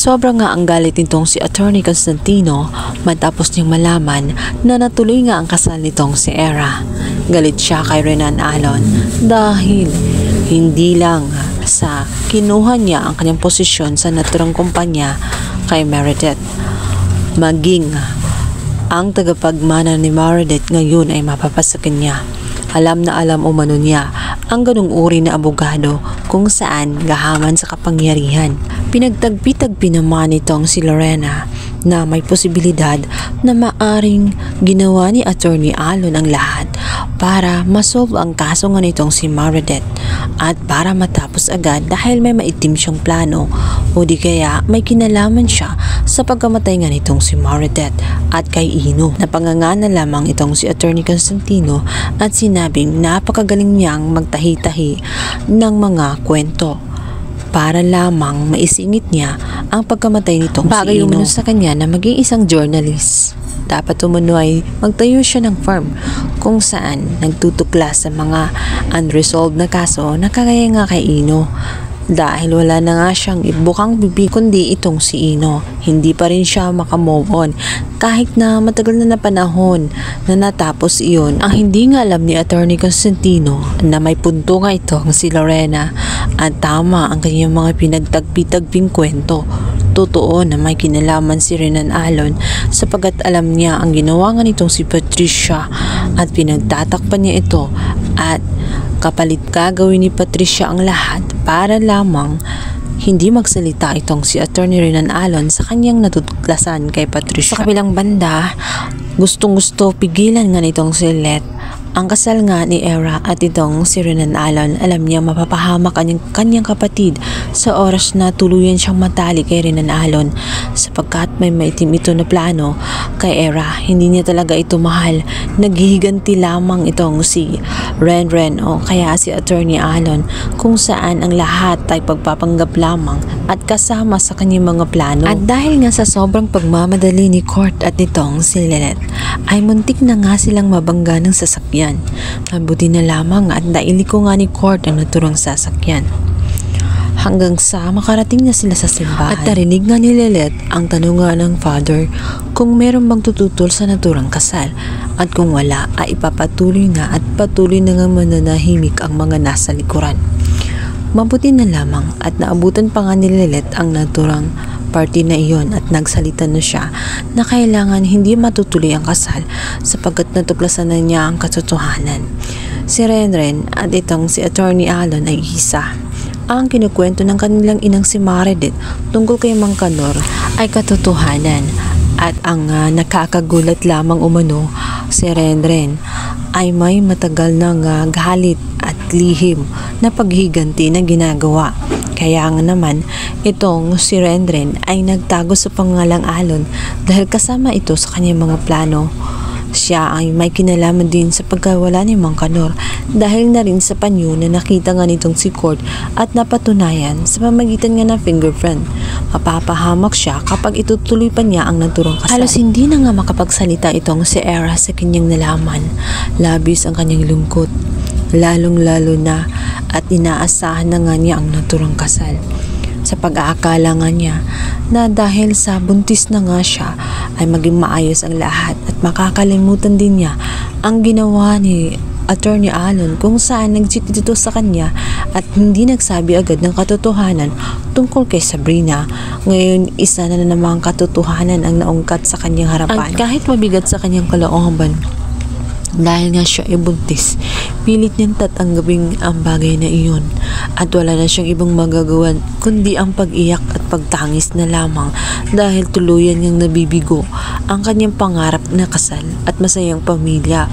Sobra nga ang galit nitong si Attorney Constantino matapos niyang malaman na natuloy nga ang kasal nitong si Era. Galit siya kay Renan Alon dahil hindi lang sa kinuha niya ang kanyang posisyon sa naturang kumpanya kay Meredith, maging ang tagapagmana ni Meredith ngayon ay mapapasakin niya. Alam na alam umano niya ang ganung uri na abogado kung saan gahaman sa kapangyarihan. Pinagtagpi-tagpi naman itong si Lorena na may posibilidad na maaring ginawa ni Attorney Alon ang lahat para masolve ang kaso nga nitong si Meredith at para matapos agad dahil may maitim siyang plano o di kaya may kinalaman siya sa pagkamatay nga nitong si Meredith at kay Ino. Napangangana lamang itong si Attorney Constantino at sinabing napakagaling niyang magtahi-tahi ng mga kwento para lamang maisingit niya ang pagkamatay nitong si Ino. Bagay umano sa kanya na maging isang journalist. Dapat umano ay magtayo siya ng firm kung saan nagtutukla sa mga unresolved na kaso na kagaya nga kay Ino. Dahil wala na nga siyang ibukang bibig kundi itong si Ino, hindi pa rin siya makamove on kahit na matagal na panahon na natapos iyon. Ang hindi nga alam ni Attorney Constantino na may punto nga itong si Lorena at tama ang kanyang mga pinagtagpi-tagping kwento. Totoo na may kinalaman si Renan Alon sapagat alam niya ang ginawa nga nitong si Patricia at pinagtatakpan niya ito at kapalit gagawin ni Patricia ang lahat para lamang hindi magsalita itong si Attorney Renan Alon sa kanyang natutuklasan kay Patricia. Sa kabilang banda, gustong-gusto pigilan nga nitong si Let ang kasal nga ni Era at itong si Renan Alon. Alam niya mapapahamak ang kanyang kapatid sa oras na tuluyan siyang matali kay Renan Alon sapagkat may maitim ito na plano kay Era. Hindi niya talaga ito mahal. Naghihiganti lamang itong si Ren o kaya si Attorney Alon kung saan ang lahat ay pagpapanggap lamang at kasama sa kanyang mga plano. At dahil nga sa sobrang pagmamadali ni Court at nitong si Lynette ay muntik na nga silang mabangga ng sasakyan. Mabuti na lamang at nailiko nga ni Court ang naturang sasakyan hanggang sa makarating na sila sa simbahan. At narinig nga ni Lynette ang tanong nga ng father kung meron bang tututol sa naturang kasal at kung wala ay ipapatuloy na at patuloy na nga mananahimik ang mga nasa likuran. Mabuti na lamang at naabutan pa nga ni Lynette ang naturang party na iyon at nagsalita na siya na kailangan hindi matutuloy ang kasal sapagkat natuklasan na niya ang katotohanan. Si Ren at itong si Attorney Alon ay isa. Ang kinukwento ng kanilang inang si Meredith tungkol kay Mang Kanor ay katotohanan at ang nakakagulat lamang umano si Ren ay may matagal ng galit at lihim na paghiganti na ginagawa. Kaya nga naman itong si Ren ay nagtago sa pangalang Alon dahil kasama ito sa kanyang mga plano. Siya ay may kinalaman din sa pagkawala ni Mang Kanor dahil na rin sa panyo na nakita nga nitong si Court at napatunayan sa pamamagitan nga ng fingerprint. Mapapahamak siya kapag itutuloy pa niya ang naturang kasal. Halos hindi na nga makapagsalita itong si Era sa kanyang nalaman. Labis ang kanyang lungkot, lalong-lalo na at inaasahan na nga niya ang naturang kasal. Sa pag-aakala nga niya na dahil sa buntis na nga siya ay maging maayos ang lahat at makakalimutan din niya ang ginawa ni Attorney Alon kung saan nag-cheat dito sa kanya at hindi nagsabi agad ng katotohanan tungkol kay Sabrina. Ngayon isa na namang katotohanan ang naungkat sa kanyang harapan. At kahit mabigat sa kanyang kalooban dahil nga siya ay buntis, pilit niyang tatanggapin ang bagay na iyon at wala na siyang ibang magagawa kundi ang pag-iyak at pagtangis na lamang dahil tuluyan niyang nabibigo ang kanyang pangarap na kasal at masayang pamilya.